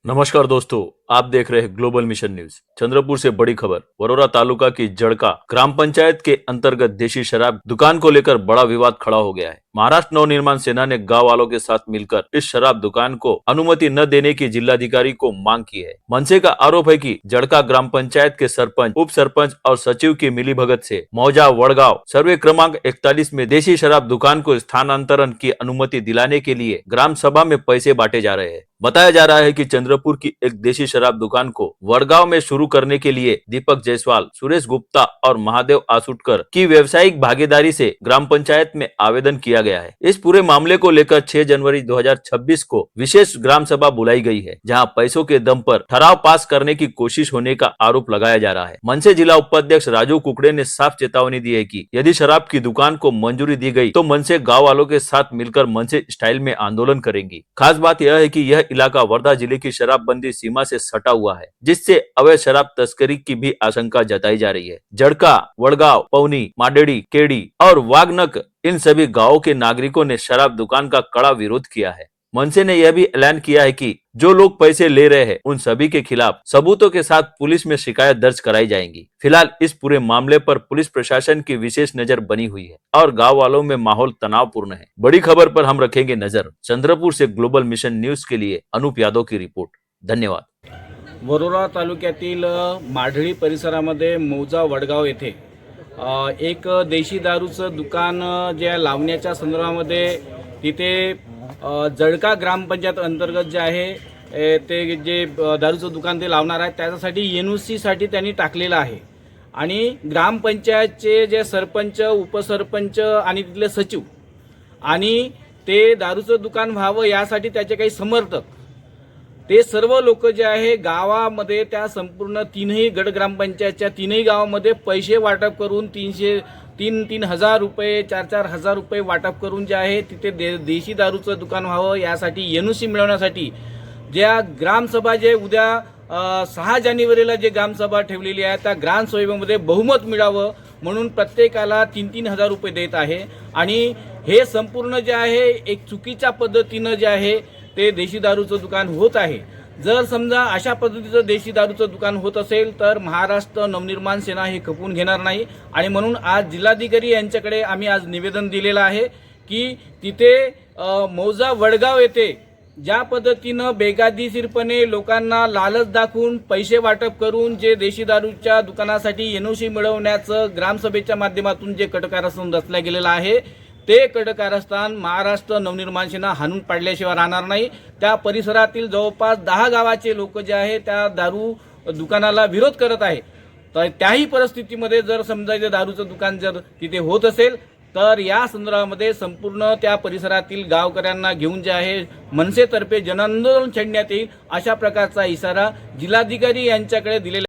नमस्कार दोस्तों, आप देख रहे हैं ग्लोबल मिशन न्यूज। चंद्रपुर से बड़ी खबर। वरोरा तालुका की जड़का ग्राम पंचायत के अंतर्गत देशी शराब दुकान को लेकर बड़ा विवाद खड़ा हो गया है। महाराष्ट्र नवनिर्माण सेना ने गांव वालों के साथ मिलकर इस शराब दुकान को अनुमति न देने की जिलाधिकारी को मांग की है। मनसे का आरोप है कि जड़का ग्राम पंचायत के सरपंच, उप सरपंच और सचिव की मिलीभगत से मौजा वड़गांव सर्वे क्रमांक 41 में देशी शराब दुकान को स्थानांतरण की अनुमति दिलाने के लिए ग्राम सभा में पैसे बांटे जा रहे हैं। बताया जा रहा है कि चंद्रपुर की एक देशी शराब दुकान को वड़गांव में शुरू करने के लिए दीपक जायसवाल, सुरेश गुप्ता और महादेव आसुटकर की व्यावसायिक भागीदारी से ग्राम पंचायत में आवेदन किया गया है। इस पूरे मामले को लेकर 6 जनवरी 2026 को विशेष ग्राम सभा बुलाई गई है, जहां पैसों के दम पर ठराव पास करने की कोशिश होने का आरोप लगाया जा रहा है। मनसे जिला उपाध्यक्ष राजू कुकड़े ने साफ चेतावनी दी है कि यदि शराब की दुकान को मंजूरी दी गई तो मनसे गाँव वालों के साथ मिलकर मनसे स्टाइल में आंदोलन करेंगी। खास बात यह है कि यह इलाका वर्धा जिले की शराबबंदी सीमा से सटा हुआ है, जिससे अवैध शराब तस्करी की भी आशंका जताई जा रही है। जड़का, वड़गांव, पौनी, माडेड़ी, केड़ी और वागनक इन सभी गांवों के नागरिकों ने शराब दुकान का कड़ा विरोध किया है। मनसे ने यह भी ऐलान किया है कि जो लोग पैसे ले रहे हैं उन सभी के खिलाफ सबूतों के साथ पुलिस में शिकायत दर्ज कराई जाएंगी। फिलहाल इस पूरे मामले पर पुलिस प्रशासन की विशेष नजर बनी हुई है और गांव वालों में माहौल तनावपूर्ण है। बड़ी खबर पर हम रखेंगे नजर। चंद्रपुर से ग्लोबल मिशन न्यूज के लिए अनूप यादव की रिपोर्ट। धन्यवाद। वरोरा तालुक्यातील माढळी परिसरामध्ये मौजा वडगाव येथे एक देशी दारूचं दुकान जे लावण्याच्या संदर्भामध्ये तिथे जळका ग्रामपंचायत अंतर्गत जे आहे ते जे दारूचं दुकान ते लावणार आहे त्याच्यासाठी NOC साठी त्यांनी टाकलेलं आहे आणि ग्रामपंचायतचे जे सरपंच, उपसरपंच आणि तिथले सचिव आणि ते दारूचं दुकान व्हावं यासाठी त्याचे काही समर्थक ते सर्व लोक जे आहे गावामध्ये त्या संपूर्ण तीनही गट ग्रामपंचायतच्या तीनही गावामध्ये पैसे वाटप करून 3,000 रुपये 4,000 रुपये वाटप करून जे आहे तिथे देशी दारूचं दुकान व्हावं यासाठी NOC मिळवण्यासाठी ज्या ग्रामसभा जे उद्या 6 जानेवारीला जे ग्रामसभा ठेवलेली आहे त्या ग्रामसभेमध्ये बहुमत मिळावं म्हणून प्रत्येकाला 3,000 रुपये देत आहे आणि हे संपूर्ण जे आहे एक चुकीच्या पद्धतीनं जे आहे ते देशी दारूचं दुकान होत आहे। जर समजा अशा पद्धतीचं देशी दारूचं दुकान होत असेल तर महाराष्ट्र नवनिर्माण सेना हे खपून घेणार नाही आणि म्हणून आज जिल्हाधिकारी यांच्याकडे आम्ही आज निवेदन दिलेलं आहे की तिथे मौजा वडगाव येथे ज्या पद्धतीनं बेकायदेशीरपणे लोकांना लालच दाखवून पैसे वाटप करून जे देशी दारूच्या दुकानासाठी NOC मिळवण्याचं ग्रामसभेच्या माध्यमातून जे कडकारस्थान रचलं गेलेलं आहे ते कडकारस्थान महाराष्ट्र नवनिर्माण सेना हाणून पाडल्याशिवाय राहणार नाही। त्या परिसरातील जवळपास 10 गावाचे लोक जे आहे त्या दारू दुकानाला विरोध करत आहे। तर त्याही परिस्थितीमध्ये जर समजा ते दारूचं दुकान जर तिथे होत असेल तर या संदर्भामध्ये संपूर्ण त्या परिसरातील गावकऱ्यांना घेऊन जे आहे मनसेतर्फे जनआंदोलन छेडण्यात येईल अशा प्रकारचा इशारा जिल्हाधिकारी यांच्याकडे दिलेला